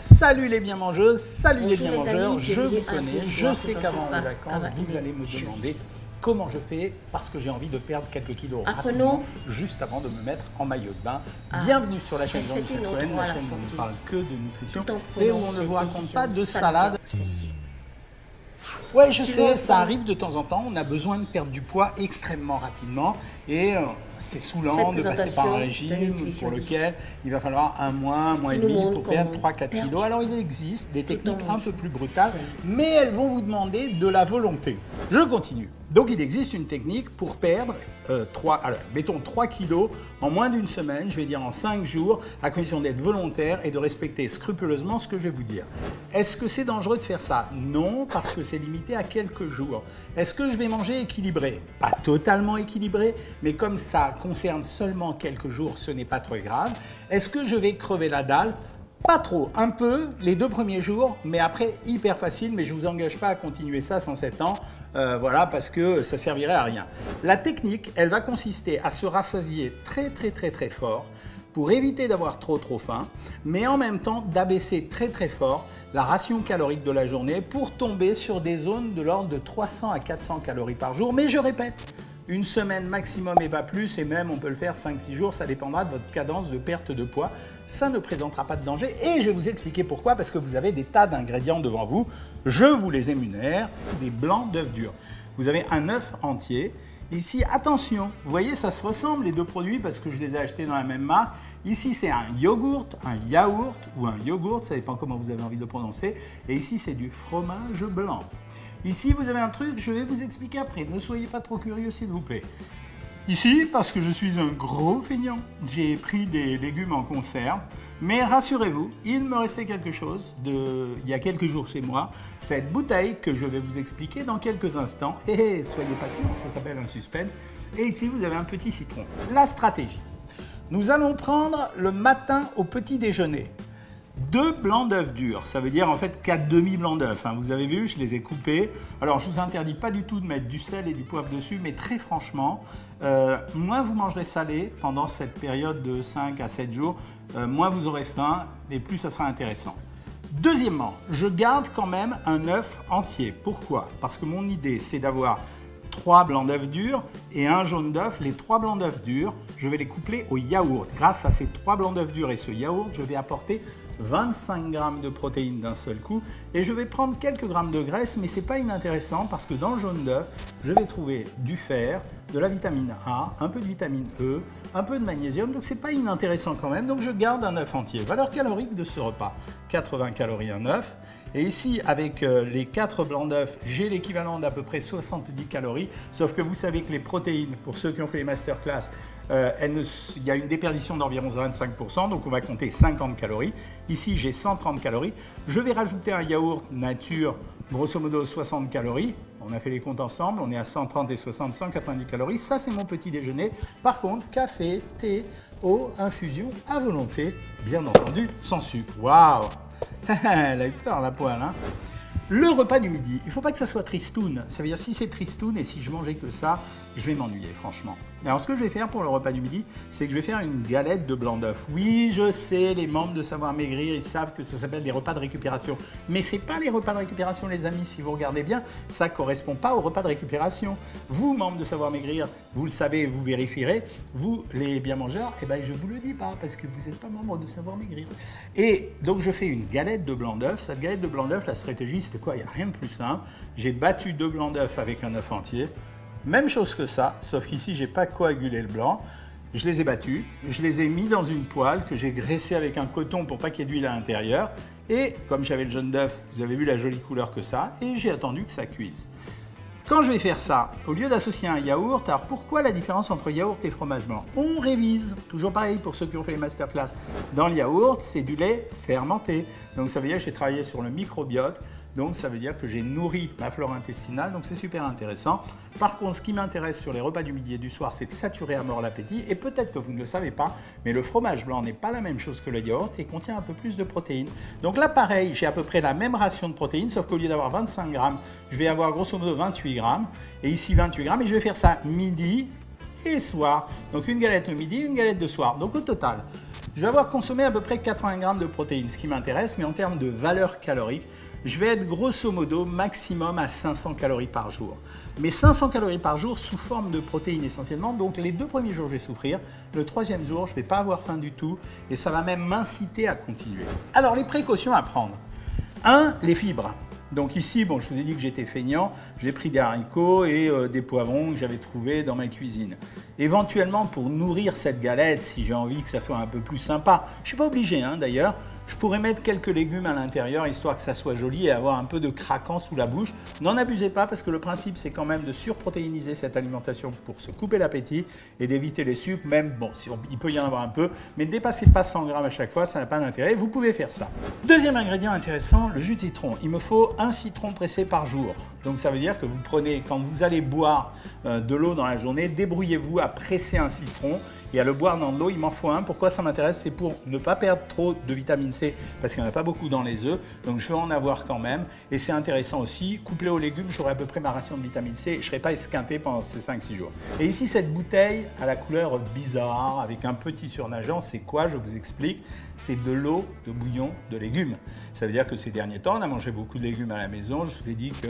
Salut les bien mangeuses, salut Bonjour les bien les mangeurs, amis, je bienvenue vous à connais, vous je voir sais pour qu'avant un les vacances, petit vous pas. allez me demander comment je fais parce que j'ai envie de perdre quelques kilos Apprenons. rapidement, juste avant de me mettre en maillot de bain. Ah. Bienvenue sur la chaîne Respectez Jean-Michel nos Cohen, droits la à la chaîne où on ne santé. parle que de nutrition Tout en et où prenant on ne des vous raconte pas de décisions salade. celle-ci. Ouais, je Suivant sais, le ça plan. arrive de temps en temps. On a besoin de perdre du poids extrêmement rapidement et c'est saoulant Cette de passer par un présentation de régime nutrition pour lequel il va falloir un mois et Tout le demi monde pour perdre comment 3-4 perdre kilos. Alors il existe des techniques en un peu mangeant plus brutales, seul. mais elles vont vous demander de la volonté. Je continue. Donc il existe une technique pour perdre 3 kilos en moins d'une semaine, je vais dire en 5 jours, à condition d'être volontaire et de respecter scrupuleusement ce que je vais vous dire. Est-ce que c'est dangereux de faire ça? Non, parce que c'est limité à quelques jours. Est-ce que je vais manger équilibré? Pas totalement équilibré, mais comme ça concerne seulement quelques jours, ce n'est pas trop grave. Est-ce que je vais crever la dalle? Pas trop, un peu les 2 premiers jours, mais après hyper facile, mais je ne vous engage pas à continuer ça sans 7 ans, voilà, parce que ça servirait à rien. La technique, elle va consister à se rassasier très fort pour éviter d'avoir trop faim, mais en même temps d'abaisser très fort la ration calorique de la journée pour tomber sur des zones de l'ordre de 300 à 400 calories par jour, mais je répète, une semaine maximum et pas plus, et même on peut le faire 5-6 jours, ça dépendra de votre cadence de perte de poids. Ça ne présentera pas de danger et je vais vous expliquer pourquoi, parce que vous avez des tas d'ingrédients devant vous. Je vous les émunère, des blancs d'œufs durs. Vous avez un œuf entier. Ici, attention, vous voyez, ça se ressemble les deux produits parce que je les ai achetés dans la même marque. Ici, c'est un yogourt, un yaourt ou un yogourt, ça dépend comment vous avez envie de le prononcer. Et ici, c'est du fromage blanc. Ici, vous avez un truc, je vais vous expliquer après. Ne soyez pas trop curieux, s'il vous plaît. Ici, parce que je suis un gros feignant, j'ai pris des légumes en conserve. Mais rassurez-vous, il me restait quelque chose il y a quelques jours chez moi. Cette bouteille que je vais vous expliquer dans quelques instants. Et soyez patients, ça s'appelle un suspense. Et ici, vous avez un petit citron. La stratégie. Nous allons prendre le matin au petit déjeuner 2 blancs d'œufs durs, ça veut dire en fait 4 demi-blancs d'œufs. Vous avez vu, je les ai coupés. Alors je ne vous interdis pas du tout de mettre du sel et du poivre dessus, mais très franchement, moins vous mangerez salé pendant cette période de 5 à 7 jours, moins vous aurez faim et plus ça sera intéressant. Deuxièmement, je garde quand même un œuf entier. Pourquoi? Parce que mon idée, c'est d'avoir 3 blancs d'œufs durs et un jaune d'œuf. Les 3 blancs d'œufs durs, je vais les coupler au yaourt. Grâce à ces 3 blancs d'œufs durs et ce yaourt, je vais apporter 25 grammes de protéines d'un seul coup et je vais prendre quelques grammes de graisse, mais ce n'est pas inintéressant parce que dans le jaune d'œuf, je vais trouver du fer, de la vitamine A, un peu de vitamine E, un peu de magnésium, donc ce n'est pas inintéressant quand même. Donc je garde un œuf entier. Valeur calorique de ce repas, 80 calories un œuf. Et ici, avec les 4 blancs d'œufs, j'ai l'équivalent d'à peu près 70 calories, sauf que vous savez que les protéines, pour ceux qui ont fait les masterclass, il y a une déperdition d'environ 25%, donc on va compter 50 calories. Ici, j'ai 130 calories. Je vais rajouter un yaourt nature, grosso modo 60 calories. On a fait les comptes ensemble, on est à 130 et 60, 190 calories. Ça, c'est mon petit déjeuner. Par contre, café, thé, eau, infusion à volonté, bien entendu, sans sucre. Waouh! Elle a eu peur, la poêle, hein? Le repas du midi, il ne faut pas que ça soit tristoun. Ça veut dire si c'est tristoun et si je mangeais que ça, je vais m'ennuyer, franchement. Alors, ce que je vais faire pour le repas du midi, c'est que je vais faire une galette de blanc d'œuf. Oui, je sais, les membres de Savoir Maigrir, ils savent que ça s'appelle des repas de récupération. Mais ce n'est pas les repas de récupération, les amis. Si vous regardez bien, ça ne correspond pas aux repas de récupération. Vous, membres de Savoir Maigrir, vous le savez, vous vérifierez. Vous, les bien mangeurs, eh ben, je ne vous le dis pas parce que vous n'êtes pas membre de Savoir Maigrir. Et donc, je fais une galette de blanc d'œuf. Cette galette de blanc d'œuf, la stratégie, c'était quoi? Il n'y a rien de plus simple. J'ai battu 2 blancs d'œuf avec un œuf entier. Même chose que ça, sauf qu'ici, je n'ai pas coagulé le blanc. Je les ai battus, je les ai mis dans une poêle que j'ai graissée avec un coton pour pas qu'il y ait d'huile à l'intérieur. Et comme j'avais le jaune d'œuf, vous avez vu la jolie couleur que ça, et j'ai attendu que ça cuise. Quand je vais faire ça, au lieu d'associer un yaourt, alors pourquoi la différence entre yaourt et fromage blanc? On révise, toujours pareil pour ceux qui ont fait les masterclass. Dans le yaourt, c'est du lait fermenté. Donc ça veut dire que j'ai travaillé sur le microbiote. Donc ça veut dire que j'ai nourri ma flore intestinale, donc c'est super intéressant. Par contre, ce qui m'intéresse sur les repas du midi et du soir, c'est de saturer à mort l'appétit. Et peut-être que vous ne le savez pas, mais le fromage blanc n'est pas la même chose que le yaourt et contient un peu plus de protéines. Donc là, pareil, j'ai à peu près la même ration de protéines, sauf qu'au lieu d'avoir 25 grammes, je vais avoir grosso modo 28 grammes. Et ici 28 grammes, et je vais faire ça midi et soir. Donc une galette le midi, une galette le soir. Donc au total, je vais avoir consommé à peu près 80 grammes de protéines, ce qui m'intéresse, mais en termes de valeur calorique, je vais être grosso modo maximum à 500 calories par jour. Mais 500 calories par jour sous forme de protéines essentiellement, donc les 2 premiers jours je vais souffrir, le 3e jour je ne vais pas avoir faim du tout et ça va même m'inciter à continuer. Alors les précautions à prendre. 1. Les fibres. Donc ici, bon, je vous ai dit que j'étais feignant, j'ai pris des haricots et des poivrons que j'avais trouvés dans ma cuisine. Éventuellement, pour nourrir cette galette, si j'ai envie que ça soit un peu plus sympa, je ne suis pas obligé d'ailleurs, je pourrais mettre quelques légumes à l'intérieur, histoire que ça soit joli et avoir un peu de craquant sous la bouche. N'en abusez pas parce que le principe, c'est quand même de surprotéiniser cette alimentation pour se couper l'appétit et d'éviter les sucres, même, bon, il peut y en avoir un peu, mais ne dépassez pas 100 grammes à chaque fois, ça n'a pas d'intérêt, vous pouvez faire ça. Deuxième ingrédient intéressant, le jus de citron. Il me faut un citron pressé par jour. Donc ça veut dire que vous prenez, quand vous allez boire de l'eau dans la journée, débrouillez-vous à presser un citron et à le boire dans de l'eau. Il m'en faut un. Pourquoi ça m'intéresse? C'est pour ne pas perdre trop de vitamine C parce qu'il n'y en a pas beaucoup dans les œufs. Donc je vais en avoir quand même. Et c'est intéressant aussi, couplé aux légumes, j'aurai à peu près ma ration de vitamine C. Je ne serai pas esquinté pendant ces 5-6 jours. Et ici, cette bouteille à la couleur bizarre avec un petit surnageant, c'est quoi? Je vous explique. C'est de l'eau de bouillon de légumes. Ça veut dire que ces derniers temps, on a mangé beaucoup de légumes à la maison. Je vous ai dit que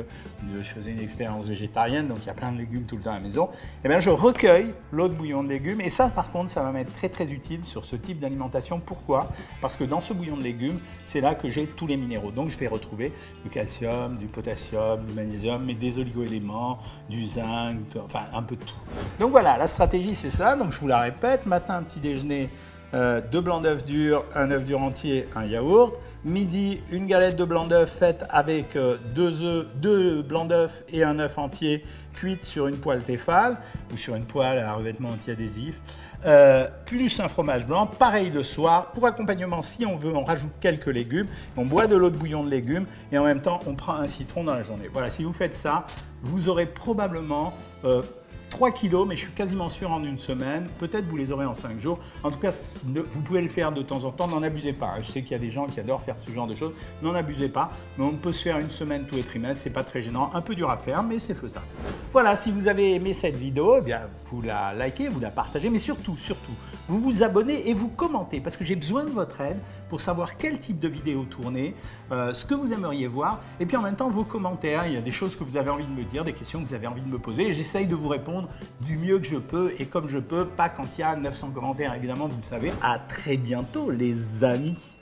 je faisais une expérience végétarienne, donc il y a plein de légumes tout le temps à la maison. Et bien, je recueille l'eau de bouillon de légumes. Et ça, par contre, ça va m'être très, très utile sur ce type d'alimentation. Pourquoi? Parce que dans ce bouillon de légumes, c'est là que j'ai tous les minéraux. Donc, je vais retrouver du calcium, du potassium, du magnésium, mais des oligo-éléments, du zinc, enfin, un peu de tout. Donc voilà, la stratégie, c'est ça. Donc, je vous la répète. Matin, petit déjeuner, 2 blancs d'œufs durs, un œuf dur entier, un yaourt. Midi, une galette de blanc d'œuf faite avec 2 blancs d'œuf et un œuf entier cuite sur une poêle Tefal ou sur une poêle à revêtement anti-adhésif. Plus un fromage blanc. Pareil le soir. Pour accompagnement, si on veut, on rajoute quelques légumes. On boit de l'eau de bouillon de légumes et en même temps, on prend un citron dans la journée. Voilà, si vous faites ça, vous aurez probablement 3 kilos, mais je suis quasiment sûr en une semaine. Peut-être vous les aurez en 5 jours. En tout cas, vous pouvez le faire de temps en temps. N'en abusez pas. Je sais qu'il y a des gens qui adorent faire ce genre de choses. N'en abusez pas. Mais on peut se faire une semaine tous les trimestres. C'est pas très gênant. Un peu dur à faire, mais c'est faisable. Voilà, si vous avez aimé cette vidéo, eh bien, vous la likez, vous la partagez. Mais surtout, vous vous abonnez et vous commentez. Parce que j'ai besoin de votre aide pour savoir quel type de vidéo tourner, ce que vous aimeriez voir. Et puis en même temps, vos commentaires. Il y a des choses que vous avez envie de me dire, des questions que vous avez envie de me poser. Et j'essaye de vous répondre du mieux que je peux et comme je peux, pas quand il y a 900 commentaires, évidemment, vous le savez. À très bientôt, les amis.